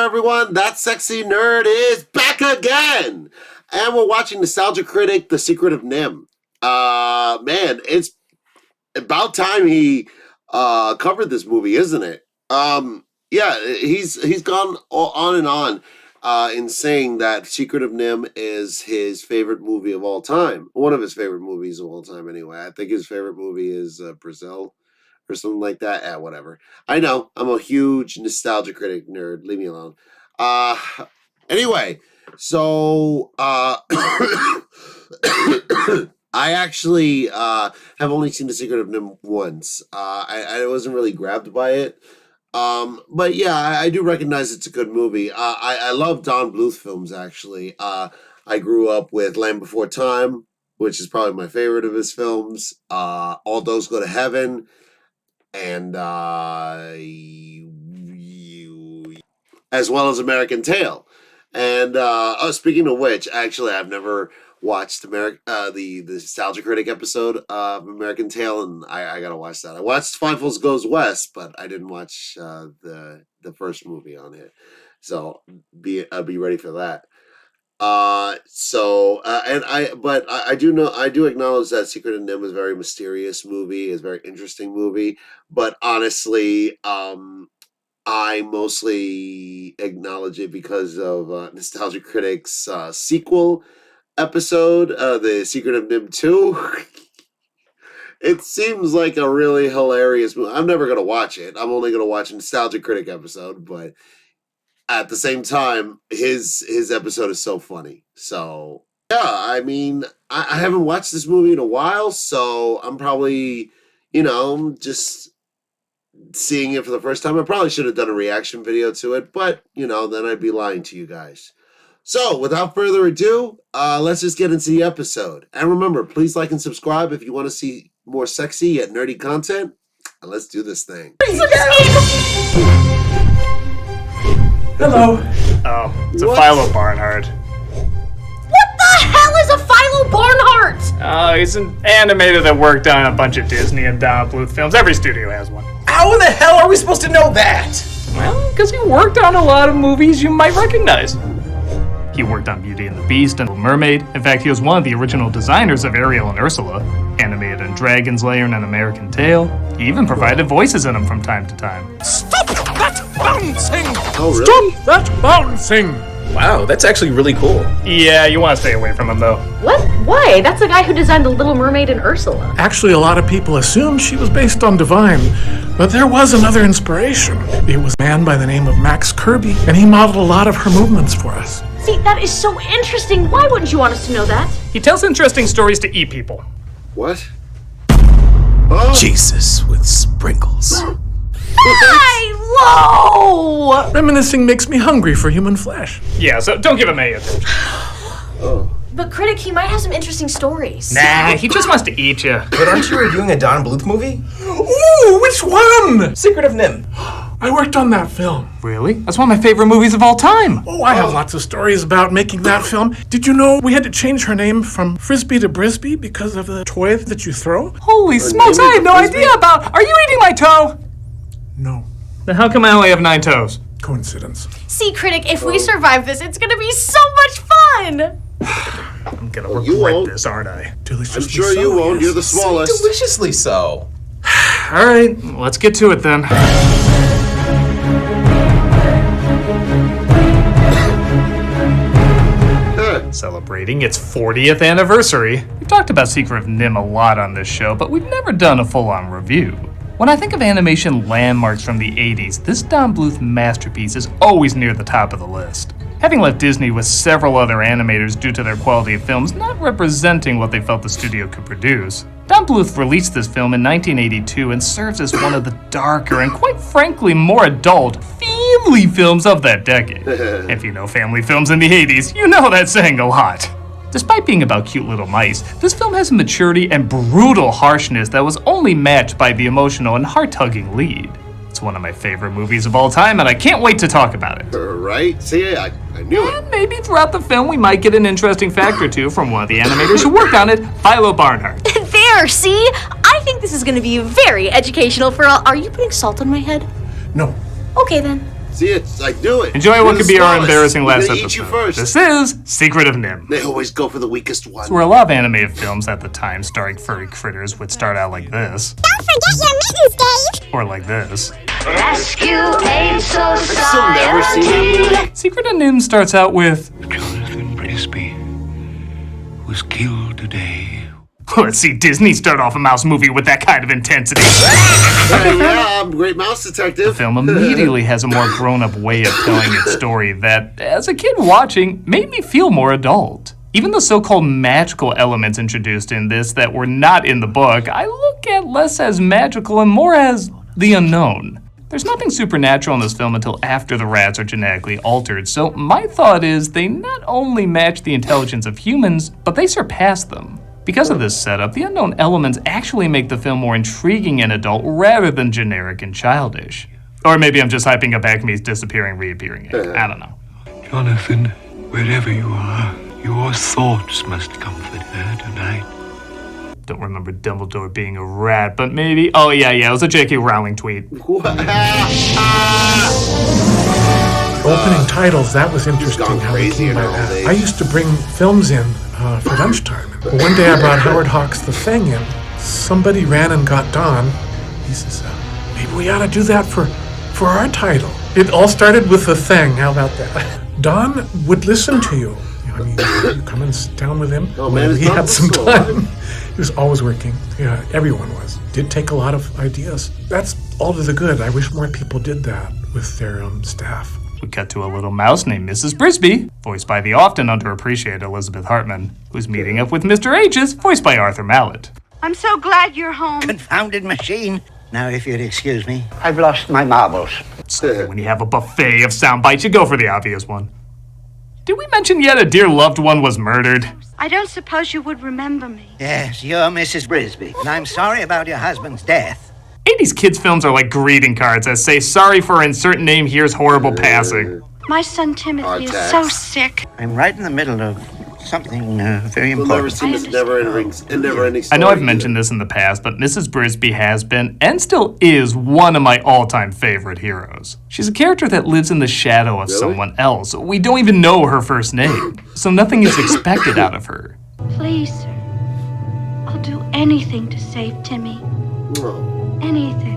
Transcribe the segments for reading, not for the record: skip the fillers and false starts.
everyone. That sexy nerd is back again. And we're watching Nostalgia Critic, The Secret of Nimh. Man, it's about time he covered this movie, isn't it? Yeah, he's gone on and on in saying that Secret of Nimh is his favorite movie of all time. One of his favorite movies of all time, anyway. I think his favorite movie is Brazil or something like that. Whatever. I know, I'm a huge Nostalgia Critic nerd. Leave me alone. Anyway, so I actually have only seen The Secret of Nimh once. I wasn't really grabbed by it. But yeah, I do recognize it's a good movie. I love Don Bluth films, actually. I grew up with Land Before Time, which is probably my favorite of his films. All Those Go to Heaven. And as well as American Tail. And speaking of which, actually, I've never watched the Nostalgia Critic episode of American Tail, and I gotta watch that. I watched Five Fools Goes West, but I didn't watch the first movie on it. So I'll be ready for that. I do acknowledge that Secret of Nimh is a very mysterious movie, is a very interesting movie, but honestly, I mostly acknowledge it because of Nostalgia Critic's sequel episode, The Secret of Nimh 2. It seems like a really hilarious movie. I'm never going to watch it. I'm only going to watch a Nostalgia Critic episode, but at the same time, his episode is so funny. So, yeah, I mean, I haven't watched this movie in a while, so I'm probably, just seeing it for the first time. I probably should have done a reaction video to it, but, then I'd be lying to you guys. So, without further ado, let's just get into the episode. And remember, please like and subscribe if you want to see more sexy yet nerdy content. And let's do this thing. Hello. Oh, it's a Philo Barnhart. What the hell is a Philo Barnhart? Oh, he's an animator that worked on a bunch of Disney and Don Bluth films. Every studio has one. How in the hell are we supposed to know that? Well, because he worked on a lot of movies you might recognize. He worked on Beauty and the Beast and Little Mermaid. In fact, he was one of the original designers of Ariel and Ursula, animated in Dragon's Lair and An American Tail. He even provided voices in them from time to time. Stop that bouncing! Oh, really? Stop that bouncing! Wow, that's actually really cool. Yeah, you want to stay away from him, though. What? Why? That's the guy who designed The Little Mermaid and Ursula. Actually, a lot of people assumed she was based on Divine, but there was another inspiration. It was a man by the name of Max Kirby, and he modeled a lot of her movements for us. See, that is so interesting. Why wouldn't you want us to know that? He tells interesting stories to eat people. What? Oh. Jesus with sprinkles. Philo! Reminiscing makes me hungry for human flesh. Yeah, so don't give him any attention. Oh. But Critic, he might have some interesting stories. Nah, he just wants to eat you. But aren't you reviewing a Don Bluth movie? Ooh, which one? Secret of Nimh. I worked on that film. Really? That's one of my favorite movies of all time. Oh, I have lots of stories about making that film. Did you know we had to change her name from Frisbee to Brisbee because of the toy that you throw? Holy smokes, I had no idea about... Are you eating my toe? No. Then how come I only have 9 toes? Coincidence. See, Critic, if we survive this, it's gonna be so much fun! I'm gonna you regret won't. this, aren't I? Deliciously I'm sure so, you won't. yes. You're the smallest. Deliciously so. All right, let's get to it then. Celebrating its 40th anniversary. We've talked about Secret of Nimh a lot on this show, but we've never done a full-on review. When I think of animation landmarks from the 80s, this Don Bluth masterpiece is always near the top of the list. Having left Disney with several other animators due to their quality of films not representing what they felt the studio could produce, Don Bluth released this film in 1982 and serves as one of the darker and quite frankly more adult family films of that decade. If you know family films in the 80s, you know that's saying a lot. Despite being about cute little mice, this film has a maturity and brutal harshness that was only matched by the emotional and heart-tugging lead. It's one of my favorite movies of all time, and I can't wait to talk about it. Right? See, I knew it. And maybe throughout the film we might get an interesting fact or two from one of the animators who worked on it, Philo Barnhart. There, see? I think this is gonna be very educational for all. Are you putting salt on my head? No. Okay then. See, it's I do it. Enjoy what You're could the be our smallest. embarrassing We're last gonna episode. eat you first. This is Secret of Nimh. They always go for the weakest one. Where a lot of animated films at the time starring furry critters would start out like this. Don't forget your mittens, Dave! Or like this. Rescue Aid I've still never seen that Society. movie. Secret of Nimh starts out with, Jonathan Brisby was killed today. let's see Disney start off a mouse movie with that kind of intensity. Yeah, I'm a great mouse detective. The film immediately has a more grown-up way of telling its story that, as a kid watching, made me feel more adult. Even the so-called magical elements introduced in this that were not in the book, I look at less as magical and more as the unknown. There's nothing supernatural in this film until after the rats are genetically altered, so my thought is they not only match the intelligence of humans, but they surpass them. Because of this setup, the unknown elements actually make the film more intriguing and adult rather than generic and childish. Or maybe I'm just hyping up Acme's disappearing, reappearing. I don't know. Jonathan, wherever you are, your thoughts must comfort her tonight. Don't remember Dumbledore being a rat, but maybe... Oh, yeah, it was a J.K. Rowling tweet. Opening titles, that was interesting gone how they crazy came in by her old that. age. I used to bring films in for lunchtime. But one day I brought Howard Hawks' The Thing in. Somebody ran and got Don. He says, maybe we ought to do that for our title. It all started with The Thing. How about that? Don would listen to you. I mean, you come and sit down with him. Oh, man, When it's he not had some so time. hard. He was always working. Yeah, everyone was. Did take a lot of ideas. That's all to the good. I wish more people did that with their staff. We cut to a little mouse named Mrs. Brisby, voiced by the often underappreciated Elizabeth Hartman, who's meeting up with Mr. H's, voiced by Arthur Mallet. I'm so glad you're home. Confounded machine. Now, if you'd excuse me, I've lost my marbles. So when you have a buffet of sound bites, you go for the obvious one. Did we mention yet a dear loved one was murdered? I don't suppose you would remember me. Yes, you're Mrs. Brisby, and I'm sorry about your husband's death. 80s kids' films are like greeting cards that say, sorry for insert name, here's horrible passing. My son Timothy is so sick. I'm right in the middle of something very We'll never important. see this never-ending story. I know I've mentioned this in the past, but Mrs. Brisby has been, and still is, one of my all-time favorite heroes. She's a character that lives in the shadow of someone else. We don't even know her first name, so nothing is expected out of her. Please, sir. I'll do anything to save Timmy. Anything.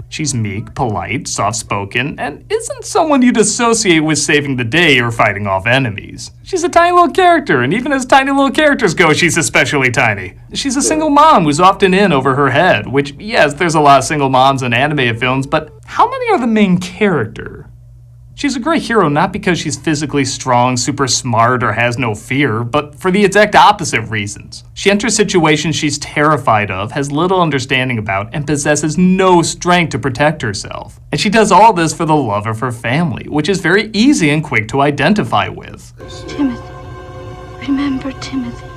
She's meek, polite, soft-spoken, and isn't someone you'd associate with saving the day or fighting off enemies. She's a tiny little character, and even as tiny little characters go, she's especially tiny. She's a single mom who's often in over her head, which, yes, there's a lot of single moms in animated films, but how many are the main character? She's a great hero not because she's physically strong, super smart, or has no fear, but for the exact opposite reasons. She enters situations she's terrified of, has little understanding about, and possesses no strength to protect herself. And she does all this for the love of her family, which is very easy and quick to identify with. Timothy. Remember Timothy.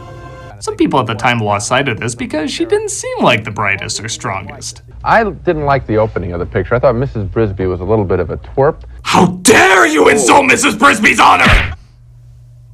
Some people at the time lost sight of this because she didn't seem like the brightest or strongest. I didn't like the opening of the picture. I thought Mrs. Brisby was a little bit of a twerp. How dare you insult Mrs. Brisby's honor!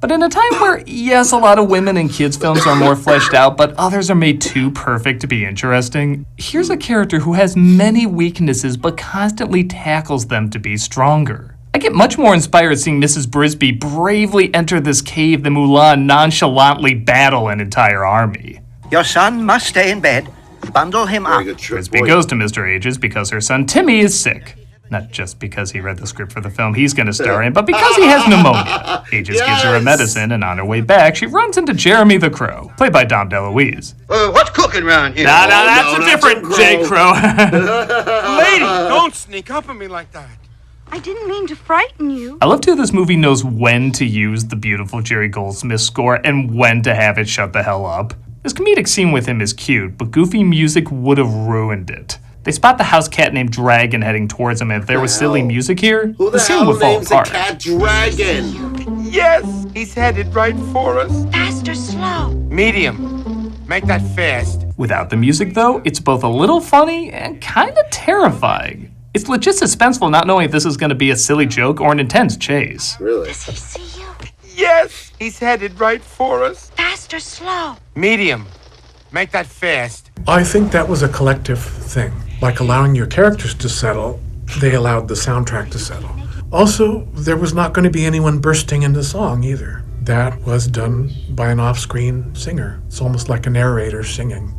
But in a time where, yes, a lot of women in kids' films are more fleshed out, but others are made too perfect to be interesting, here's a character who has many weaknesses but constantly tackles them to be stronger. I get much more inspired seeing Mrs. Brisby bravely enter this cave than Mulan nonchalantly battle an entire army. Your son must stay in bed. Bundle him up. Brisby goes to Mr. Ages because her son Timmy is sick. Not just because he read the script for the film he's going to star in, but because he has pneumonia. Ages gives her a medicine, and on her way back, she runs into Jeremy the Crow, played by Dom DeLuise. What's cooking around here? That's a different J. Crow. Lady, don't sneak up on me like that. I didn't mean to frighten you. I love too this movie knows when to use the beautiful Jerry Goldsmith score and when to have it shut the hell up. This comedic scene with him is cute, but goofy music would have ruined it. They spot the house cat named Dragon heading towards them, and if there was silly music here, Who the scene hell would fall names a apart. cat Dragon? Yes, he's headed right for us. Fast or slow? Medium. Make that fast. Without the music, though, it's both a little funny and kind of terrifying. It's legit suspenseful not knowing if this is going to be a silly joke or an intense chase. Really? Does he see you? Yes, he's headed right for us. Fast or slow? Medium. Make that fast. I think that was a collective thing. Like allowing your characters to settle, they allowed the soundtrack to settle. Also, there was not going to be anyone bursting into song either. That was done by an off-screen singer. It's almost like a narrator singing.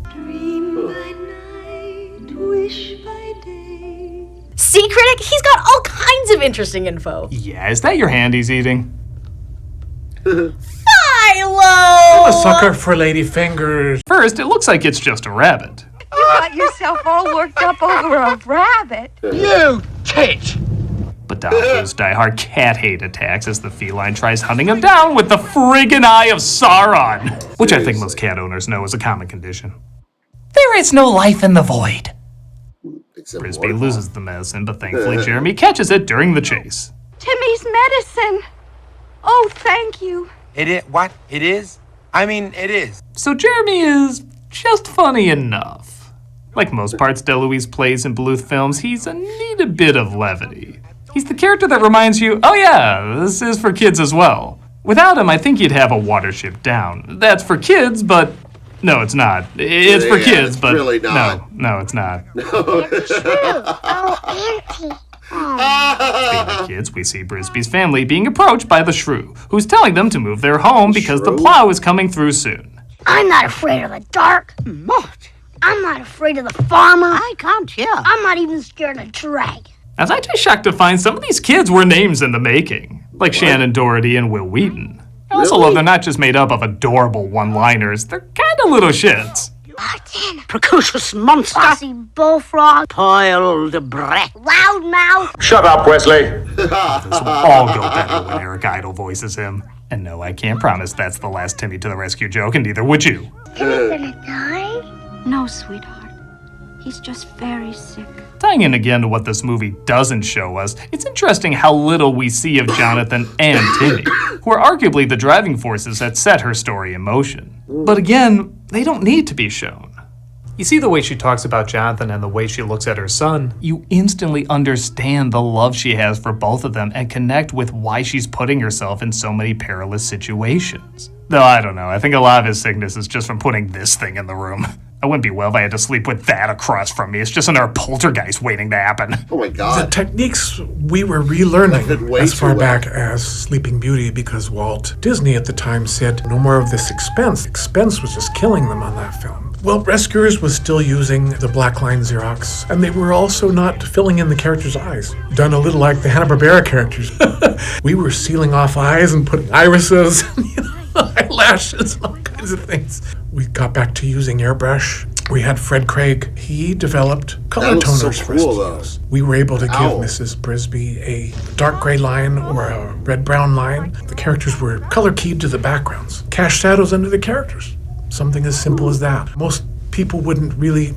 See, Critic? He's got all kinds of interesting info. Yeah, is that your hand he's eating? Philo! I'm a sucker for lady fingers. First, it looks like it's just a rabbit. You got yourself all worked up over a rabbit. You tit! But Don Bluth's diehard cat hate attacks as the feline tries hunting him down with the friggin' eye of Sauron, which I think most cat owners know is a common condition. There is no life in the void. Brisby loses the medicine, but thankfully Jeremy catches it during the chase. Timmy's medicine. Oh, thank you. It is what? It is? I mean, it is. So Jeremy is just funny enough. Like most parts DeLuise plays in Bluth films, he's a neat bit of levity. He's the character that reminds you, oh yeah, this is for kids as well. Without him, I think you'd have a Watership Down. That's for kids, but no, it's not. It's for kids, but really not. No, it's not. It's true. Oh, Auntie. Speaking of kids, we see Brisby's family being approached by the shrew, who's telling them to move their home because the plow is coming through soon. I'm not afraid of the dark. What? I'm not afraid of the farmer. I can't tell. I'm not even scared of dragon. I was actually shocked to find some of these kids were names in the making, like Shannon Doherty and Will Wheaton. I also love they're not just made up of adorable one-liners, they're kind of little shits. Martin. Precocious monster. Bossy bullfrog. Spoiled brat. Loudmouth. Shut up, Wesley. This will all go better when Eric Idle voices him. And no, I can't promise that's the last Timmy to the rescue joke, and neither would you. Timmy's gonna die? No, sweetheart. He's just very sick. Tying in again to what this movie doesn't show us, it's interesting how little we see of Jonathan and Timmy, who are arguably the driving forces that set her story in motion. But again, they don't need to be shown. You see the way she talks about Jonathan and the way she looks at her son, you instantly understand the love she has for both of them and connect with why she's putting herself in so many perilous situations. Though I don't know, I think a lot of his sickness is just from putting this thing in the room. I wouldn't be well if I had to sleep with that across from me. It's just another poltergeist waiting to happen. Oh my god. The techniques we were relearning as far back as Sleeping Beauty because Walt Disney at the time said no more of this expense. Expense was just killing them on that film. Well, Rescuers was still using the black line Xerox, and they were also not filling in the characters' eyes. Done a little like the Hanna-Barbera characters. We were sealing off eyes and putting irises and eyelashes and all kinds of things. We got back to using airbrush. We had Fred Craig. He developed color toners for us to use. We were able to give Mrs. Brisby a dark gray line or a red-brown line. The characters were color keyed to the backgrounds. Cast shadows under the characters. Something as simple as that. Most people wouldn't really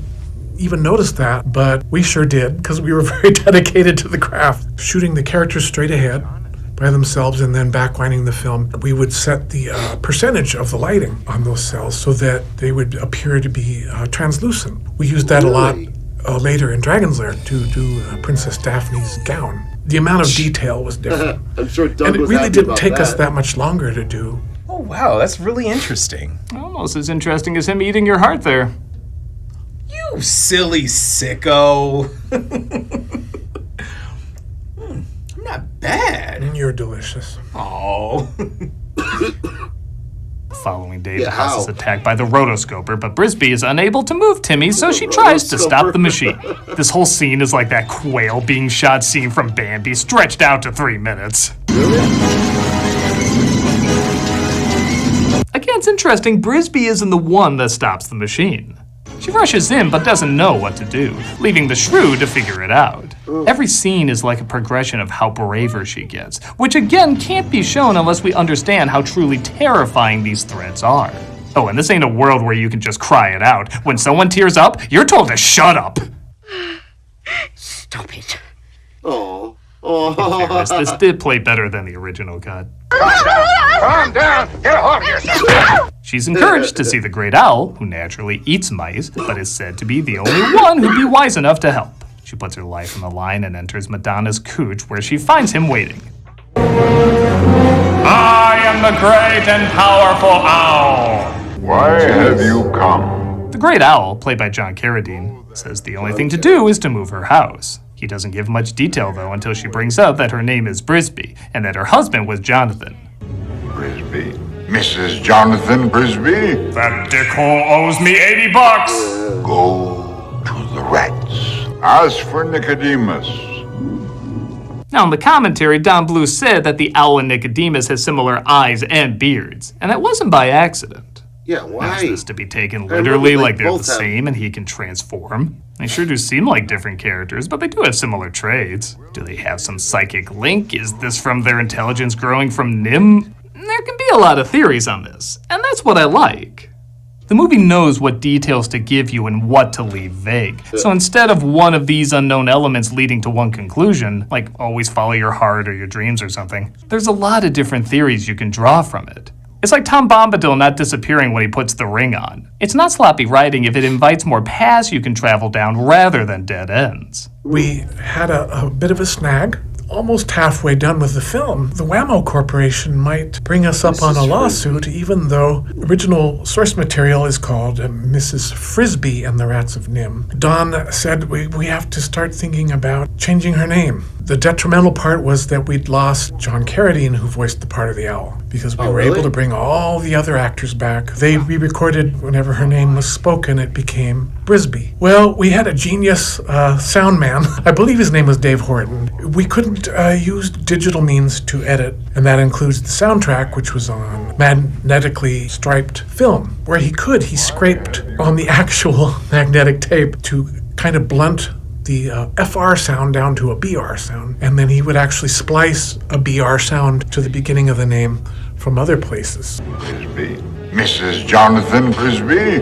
even notice that, but we sure did because we were very dedicated to the craft. Shooting the characters straight ahead by themselves and then backwinding the film, we would set the percentage of the lighting on those cells so that they would appear to be translucent. We used that a lot later in Dragon's Lair to do Princess Daphne's gown. The amount of detail was different. I'm sure Doug and it was really happy didn't about take us that. that much longer to do. Oh, wow, that's really interesting. Almost as interesting as him eating your heart there. You silly sicko. Not bad. You're delicious. Oh. The following day, the house is attacked by the rotoscoper, but Brisby is unable to move Timmy, so she tries to stop the machine. This whole scene is like that quail being shot scene from Bambi, stretched out to 3 minutes. Again, it's interesting, Brisby isn't the one that stops the machine. She rushes in but doesn't know what to do, leaving the shrew to figure it out. Every scene is like a progression of how braver she gets, which again can't be shown unless we understand how truly terrifying these threats are. Oh, and this ain't a world where you can just cry it out. When someone tears up, you're told to shut up. Stop it. Oh. In fairness, this did play better than the original cut. Calm down. Get a hold of yourself. She's encouraged to see the great owl, who naturally eats mice, but is said to be the only one who'd be wise enough to help. She puts her life on the line and enters Madonna's cooch, where she finds him waiting. I am the great and powerful owl. Why have you come? The great owl, played by John Carradine, says the only thing to do is to move her house. He doesn't give much detail, though, until she brings up that her name is Brisby, and that her husband was Jonathan. Brisby. Mrs. Jonathan Brisby? That dickhole owes me $80. Go to the rats. As for Nicodemus. Now, in the commentary, Don Bluth said that the owl in Nicodemus has similar eyes and beards, and that wasn't by accident. Yeah, why? Is this to be taken literally, like they're the same and he can transform? They sure do seem like different characters, but they do have similar traits. Do they have some psychic link? Is this from their intelligence growing from Nimh? There can be a lot of theories on this, and that's what I like. The movie knows what details to give you and what to leave vague. So instead of one of these unknown elements leading to one conclusion, like always follow your heart or your dreams or something, there's a lot of different theories you can draw from it. It's like Tom Bombadil not disappearing when he puts the ring on. It's not sloppy writing if it invites more paths you can travel down rather than dead ends. We had a bit of a snag. Almost halfway done with the film, the Whammo Corporation might bring us up on a lawsuit, even though original source material is called Mrs. Frisbee and the Rats of Nimh. Don said we have to start thinking about changing her name. The detrimental part was that we'd lost John Carradine, who voiced the part of the owl, because we were able to bring all the other actors back. They re-recorded whenever her name was spoken, it became Brisby. Well, we had a genius sound man. I believe his name was Dave Horton. We couldn't use digital means to edit, and that includes the soundtrack, which was on magnetically striped film. Where he could, he scraped on the actual magnetic tape to kind of blunt the FR sound down to a BR sound, and then he would actually splice a BR sound to the beginning of the name from other places. Brisby. Mrs. Jonathan Brisby?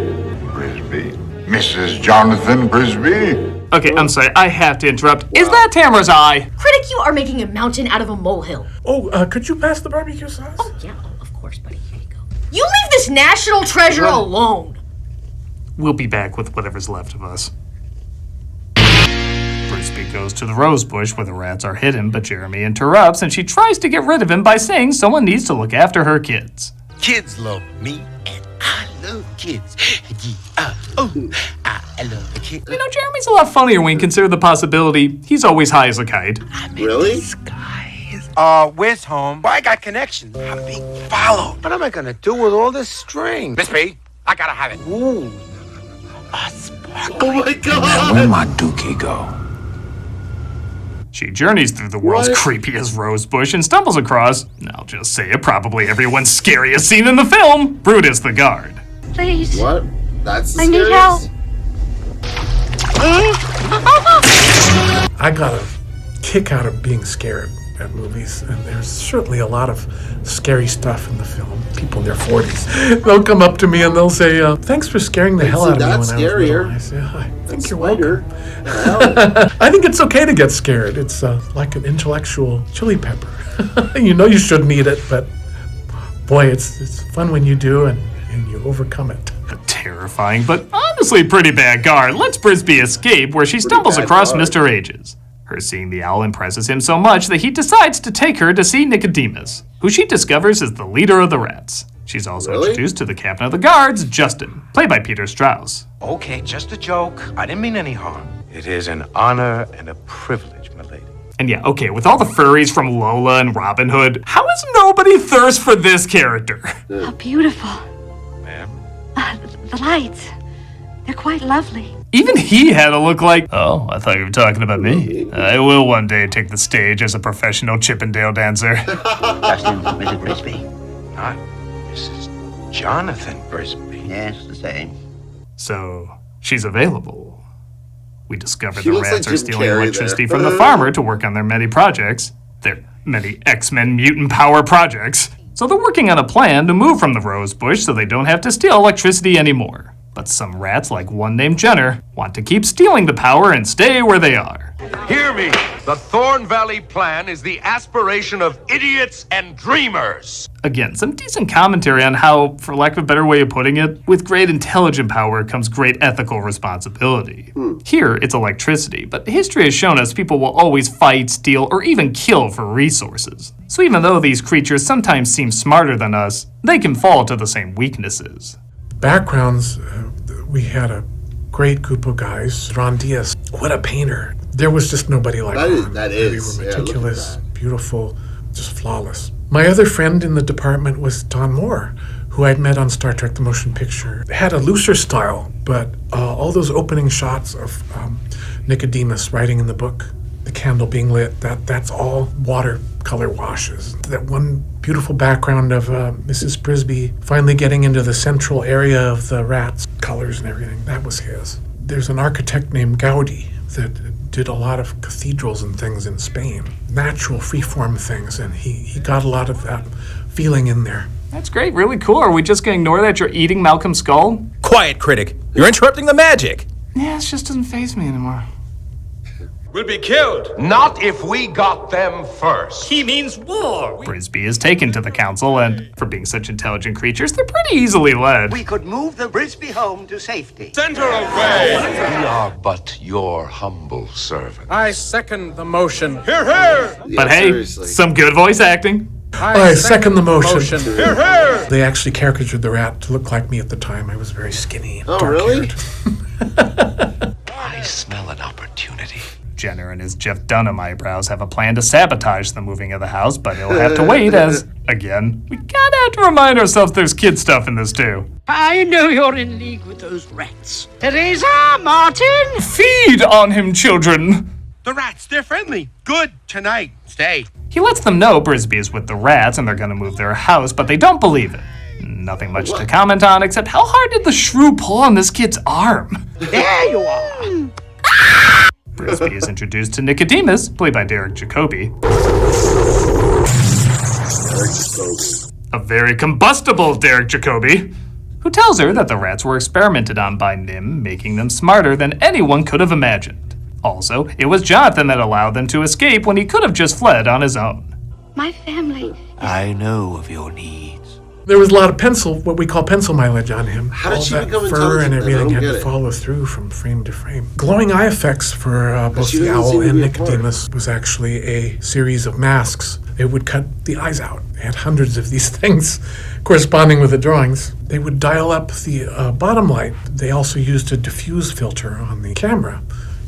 Brisby. Mrs. Jonathan Brisby? Okay, I'm sorry, I have to interrupt. Is that Tamara's eye? Critic, you are making a mountain out of a molehill. Oh, could you pass the barbecue sauce? Oh, yeah, of course, buddy. Here you go. You leave this national treasure alone. We'll be back with whatever's left of us. Brisby goes to the rose bush where the rats are hidden, but Jeremy interrupts and she tries to get rid of him by saying someone needs to look after her kids. Kids love me, and I love kids. I love the kids. You know, Jeremy's a lot funnier when you consider the possibility he's always high as a kite. Really? Where's home? Well, I got connections. I'm being followed. What am I gonna do with all this string? Miss B, I gotta have it. Ooh. Oh my god! Where'd my dookie go? She journeys through the world's creepiest rose bush and stumbles across, I'll just say it, probably everyone's scariest scene in the film, Brutus the Guard. Please. What? That's the I need help. I got a kick out of being scared at movies, and there's certainly a lot of scary stuff in the film. People in their 40s, they'll come up to me and they'll say, thanks for scaring the hell out of me when I was little. I say, I think you're welcome. I think it's okay to get scared. It's like an intellectual chili pepper. You know you shouldn't eat it, but boy, it's fun when you do and you overcome it. A terrifying, but honestly pretty bad guard lets Brisby escape where she stumbles across Mr. Ages. Her seeing the owl impresses him so much that he decides to take her to see Nicodemus, who she discovers is the leader of the rats. She's also introduced to the captain of the guards, Justin, played by Peter Strauss. Okay, just a joke. I didn't mean any harm. It is an honor and a privilege, my lady. And yeah, okay, with all the furries from Lola and Robin Hood, how is nobody thirst for this character? How beautiful. Ma'am? The lights. They're quite lovely. Even he had to look like, oh, I thought you were talking about me. I will one day take the stage as a professional Chippendale dancer. Justin, Mrs. Brisby. Not Mrs. Jonathan Brisby. Yes, the same. So, she's available. We discover She the looks rats like are Jim stealing Carrey electricity there. from the farmer to work on their many projects. Their many X-Men mutant power projects. So they're working on a plan to move from the rose bush so they don't have to steal electricity anymore. But some rats, like one named Jenner, want to keep stealing the power and stay where they are. Hear me. The Thorn Valley Plan is the aspiration of idiots and dreamers. Again, some decent commentary on how, for lack of a better way of putting it, with great intelligent power comes great ethical responsibility. Here, it's electricity, but history has shown us people will always fight, steal, or even kill for resources. So even though these creatures sometimes seem smarter than us, they can fall to the same weaknesses. Backgrounds, we had a great group of guys. Ron Diaz, what a painter. There was just nobody like Ron. That They is. were Yeah, look at meticulous, that. beautiful, just flawless. My other friend in the department was Don Moore, who I'd met on Star Trek The Motion Picture. Had a looser style, but all those opening shots of Nicodemus writing in the book, the candle being lit, that's all watercolor washes. That one beautiful background of Mrs. Brisby finally getting into the central area of the rats, colors and everything, that was his. There's an architect named Gaudi that did a lot of cathedrals and things in Spain, natural freeform things, and he got a lot of that feeling in there. That's great, really cool. Are we just gonna ignore that you're eating Malcolm's skull? Quiet, Critic. You're interrupting the magic. Yeah, it just doesn't faze me anymore. Will be killed. Not if we got them first. He means war. Brisby is taken to the council, and for being such intelligent creatures, they're pretty easily led. We could move the Brisby home to safety. Send her away. We are but your humble servant. I second the motion. Hear, hear. But hey, some good voice acting. I second the motion. Hear, hear. They actually caricatured the rat to look like me at the time. I was very skinny. Oh, really? I smell an opportunity. Jenner and his Jeff Dunham eyebrows have a plan to sabotage the moving of the house, but he'll have to wait as, again, we kinda have to remind ourselves there's kid stuff in this too. I know you're in league with those rats. Teresa, Martin! Feed on him, children! The rats, they're friendly. Good tonight. Stay. He lets them know Brisby is with the rats and they're gonna move their house, but they don't believe it. Nothing much to comment on, except how hard did the shrew pull on this kid's arm? There you are! Brisby is introduced to Nicodemus, played by Derek Jacobi. A very combustible Derek Jacobi, who tells her that the rats were experimented on by Nimh, making them smarter than anyone could have imagined. Also, it was Jonathan that allowed them to escape when he could have just fled on his own. My family. I know of your needs. There was a lot of what we call pencil mileage on him. How did all she that become fur and intelligent then? I everything don't had get to it. follow through from frame to frame. Glowing eye effects for both she the doesn't owl seem to and be a part. Nicodemus was actually a series of masks. It would cut the eyes out. They had hundreds of these things corresponding with the drawings. They would dial up the bottom light. They also used a diffuse filter on the camera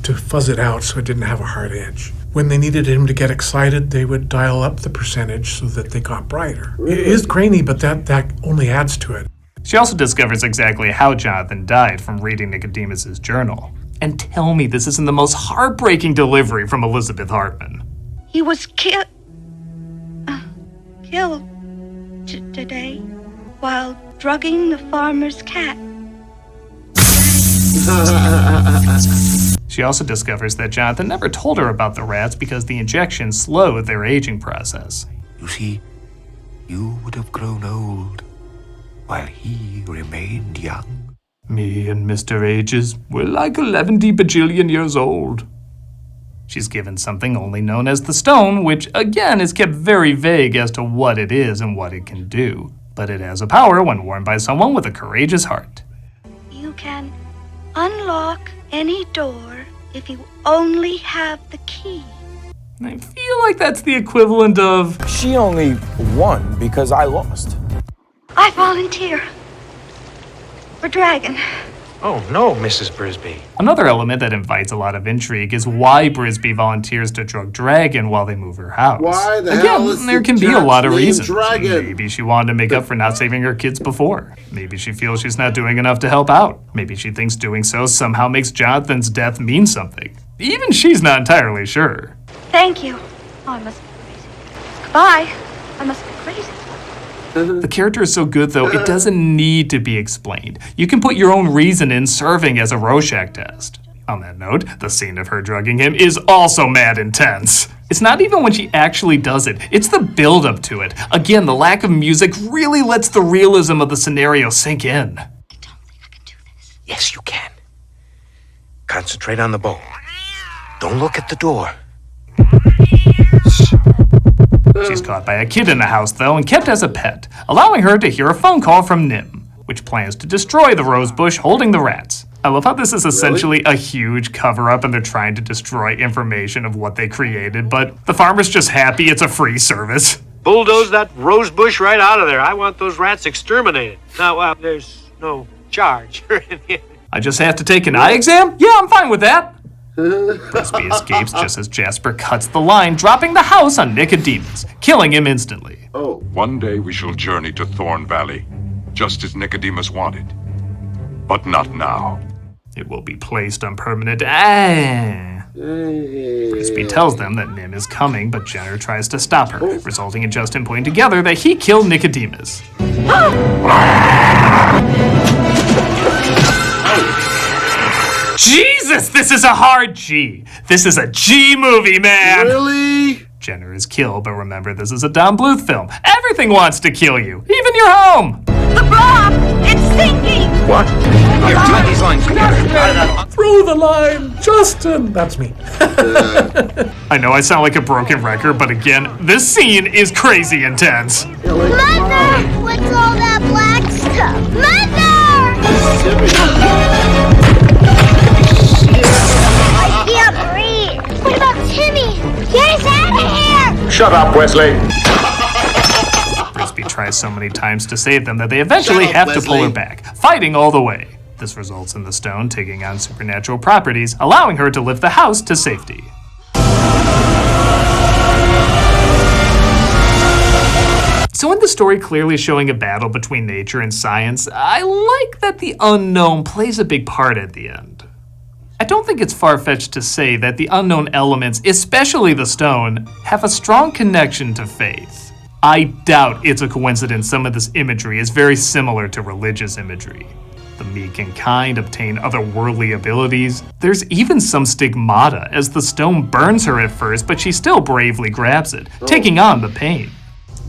to fuzz it out so it didn't have a hard edge. When they needed him to get excited, they would dial up the percentage so that they got brighter. It is grainy, but that only adds to it. She also discovers exactly how Jonathan died from reading Nicodemus's journal. And tell me this isn't the most heartbreaking delivery from Elizabeth Hartman. He was killed today while drugging the farmer's cat. She also discovers that Jonathan never told her about the rats because the injection slowed their aging process. You see, you would have grown old while he remained young. Me and Mr. Ages were like 11 bajillion years old. She's given something only known as the stone, which again is kept very vague as to what it is and what it can do. But it has a power when worn by someone with a courageous heart. You can unlock any door if you only have the key. I feel like that's the equivalent of... She only won because I lost. I volunteer for Dragon. Oh no, Mrs. Brisby. Another element that invites a lot of intrigue is why Brisby volunteers to drug Dragon while they move her house. Why the hell is there the can be a cat's lot of named reasons. Dragon? Maybe she wanted to make up for not saving her kids before. Maybe she feels she's not doing enough to help out. Maybe she thinks doing so somehow makes Jonathan's death mean something. Even she's not entirely sure. Thank you. Oh, I must be crazy. Goodbye. I must be crazy. The character is so good, though, it doesn't need to be explained. You can put your own reason in serving as a Rorschach test. On that note, the scene of her drugging him is also mad intense. It's not even when she actually does it, it's the build-up to it. Again, the lack of music really lets the realism of the scenario sink in. I don't think I can do this. Yes, you can. Concentrate on the bow. Don't look at the door. She's caught by a kid in the house, though, and kept as a pet, allowing her to hear a phone call from Nimh, which plans to destroy the rose bush holding the rats. I love how this is essentially a huge cover-up and they're trying to destroy information of what they created, but the farmer's just happy it's a free service. Bulldoze that rose bush right out of there. I want those rats exterminated. Now, there's no charge. I just have to take an eye exam? Yeah, I'm fine with that. Frisbee escapes just as Jasper cuts the line, dropping the house on Nicodemus, killing him instantly. Oh. One day we shall journey to Thorn Valley, just as Nicodemus wanted. But not now. It will be placed on permanent. Frisbee tells them that Nimh is coming, but Jenner tries to stop her, resulting in Justin putting together that he killed Nicodemus. Jesus, this is a hard G. This is a G movie, man. Really? Jenner is killed, but remember, this is a Don Bluth film. Everything wants to kill you, even your home. The blob! It's sinking! What? Here, tie these lines together. Through the line, Justin. That's me. I know I sound like a broken record, but again, this scene is crazy intense. Mother! What's all that black stuff? Mother! I can't breathe. What about Timmy? Get us out of here! Shut up, Wesley. Frisbee tries so many times to save them that they eventually have to pull her back, fighting all the way. This results in the stone taking on supernatural properties, allowing her to lift the house to safety. So in the story clearly showing a battle between nature and science, I like that the unknown plays a big part at the end. I don't think it's far-fetched to say that the unknown elements, especially the stone, have a strong connection to faith. I doubt it's a coincidence some of this imagery is very similar to religious imagery. The meek and kind obtain otherworldly abilities. There's even some stigmata as the stone burns her at first, but she still bravely grabs it, taking on the pain.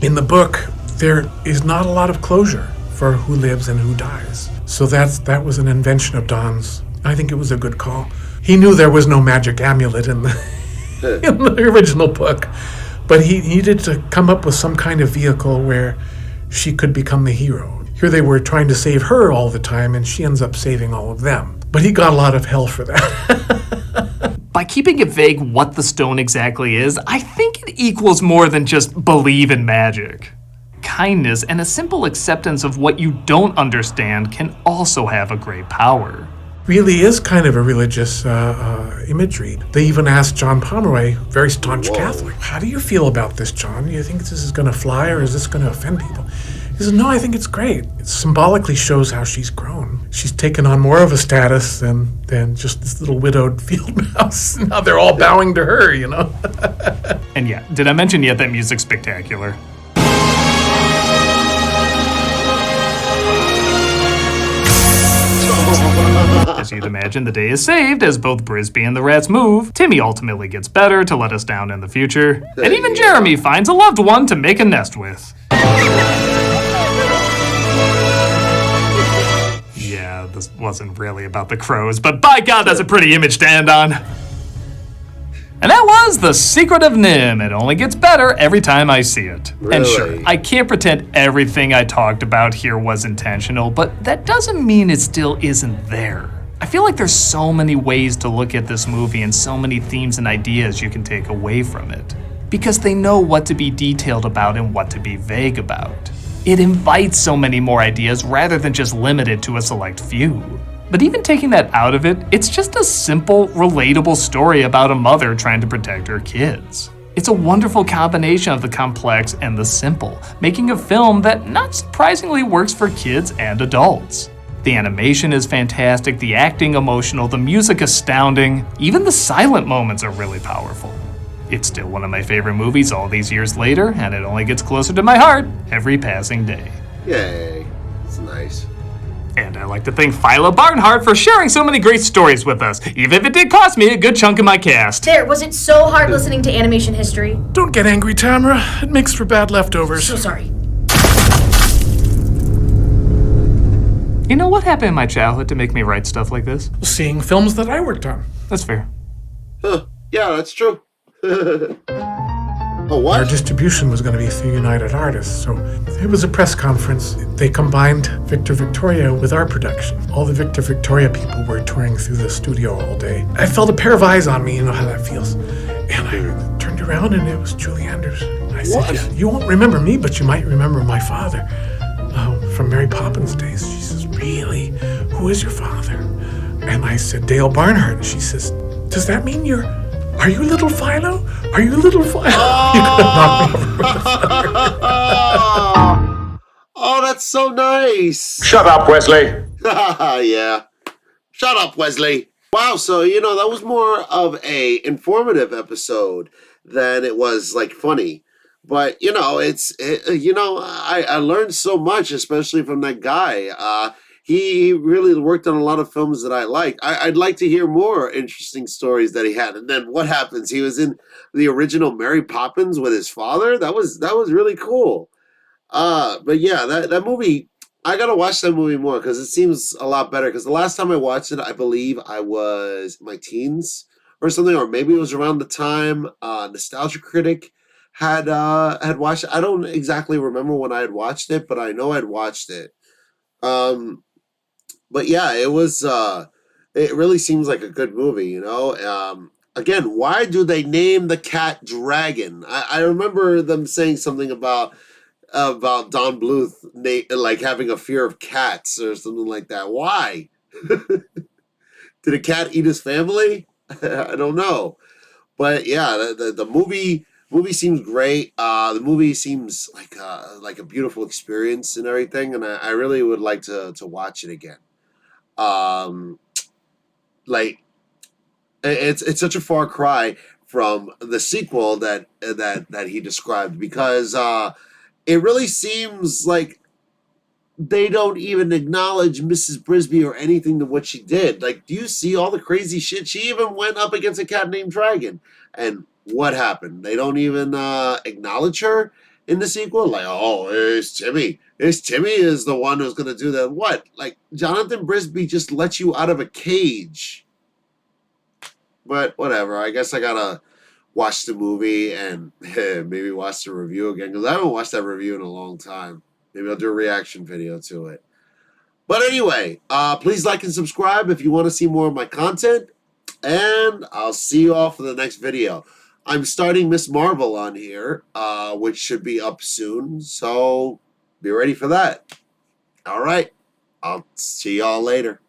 In the book, there is not a lot of closure for who lives and who dies. So that was an invention of Don's. I think it was a good call. He knew there was no magic amulet in the in the original book, but he needed to come up with some kind of vehicle where she could become the hero. Here they were trying to save her all the time, and she ends up saving all of them. But he got a lot of hell for that. By keeping it vague what the stone exactly is, I think it equals more than just believe in magic. Kindness and a simple acceptance of what you don't understand can also have a great power. Really is kind of a religious imagery. They even asked John Pomeroy, very staunch Catholic, how do you feel about this, John? Do you think this is going to fly or is this going to offend people? He says, no, I think it's great. It symbolically shows how she's grown. She's taken on more of a status than just this little widowed field mouse. Now they're all bowing to her, you know? And yeah, did I mention yet that music's spectacular? As you'd imagine, the day is saved as both Brisby and the rats move. Timmy ultimately gets better to let us down in the future. And even Jeremy finds a loved one to make a nest with. Yeah, this wasn't really about the crows, but by God, that's a pretty image to end on. And that was The Secret of Nimh. It only gets better every time I see it. Really? And sure, I can't pretend everything I talked about here was intentional, but that doesn't mean it still isn't there. I feel like there's so many ways to look at this movie and so many themes and ideas you can take away from it. Because they know what to be detailed about and what to be vague about. It invites so many more ideas rather than just limited to a select few. But even taking that out of it, it's just a simple, relatable story about a mother trying to protect her kids. It's a wonderful combination of the complex and the simple, making a film that not surprisingly works for kids and adults. The animation is fantastic, the acting emotional, the music astounding, even the silent moments are really powerful. It's still one of my favorite movies all these years later, and it only gets closer to my heart every passing day. Yay. It's nice. And I'd like to thank Philo Barnhart for sharing so many great stories with us, even if it did cost me a good chunk of my cast. There, was it so hard listening to animation history? Don't get angry, Tamara. It makes for bad leftovers. So sorry. You know what happened in my childhood to make me write stuff like this? Seeing films that I worked on. That's fair. Huh. Yeah, that's true. Oh, what? Our distribution was going to be through United Artists, so it was a press conference. They combined Victor Victoria with our production. All the Victor Victoria people were touring through the studio all day. I felt a pair of eyes on me, you know how that feels. And I turned around and it was Julie Andrews. I said, you won't remember me, but you might remember my father from Mary Poppins days. She says, really? Who is your father? And I said, Dale Barnhart. She says, Does that mean are you little Philo? Are you little Philo? You could have knocked me over with Oh, oh, that's so nice. Shut up, Wesley. Yeah. Shut up, Wesley. Wow, so that was more of a informative episode than it was like funny. But I learned so much, especially from that guy. He really worked on a lot of films that I like. I'd like to hear more interesting stories that he had. And then what happens? He was in the original Mary Poppins with his father. That was really cool. But yeah, that movie, I gotta watch that movie more because it seems a lot better. Because the last time I watched it, I believe I was in my teens or something, or maybe it was around the time Nostalgia Critic had watched it. I don't exactly remember when I had watched it, but I know I'd watched it. Um, but yeah, it was. It really seems like a good movie. Again, why do they name the cat Dragon? I remember them saying something about Don Bluth like having a fear of cats or something like that. Why? Did a cat eat his family? I don't know. But yeah, the movie seems great. The movie seems like a beautiful experience and everything, and I really would like to watch it again. Um, like it's such a far cry from the sequel that he described because it really seems like they don't even acknowledge Mrs. Brisby or anything to what she did. Like, do you see all the crazy shit? She even went up against a cat named Dragon. And what happened? They don't even acknowledge her in the sequel? Like, oh, it's Timmy. It's Timmy is the one who's going to do that. What? Like, Jonathan Brisby just let you out of a cage. But whatever. I guess I got to watch the movie and maybe watch the review again because I haven't watched that review in a long time. Maybe I'll do a reaction video to it. But anyway, please like and subscribe if you want to see more of my content. And I'll see you all for the next video. I'm starting Miss Marvel on here, which should be up soon. So be ready for that. All right. I'll see y'all later.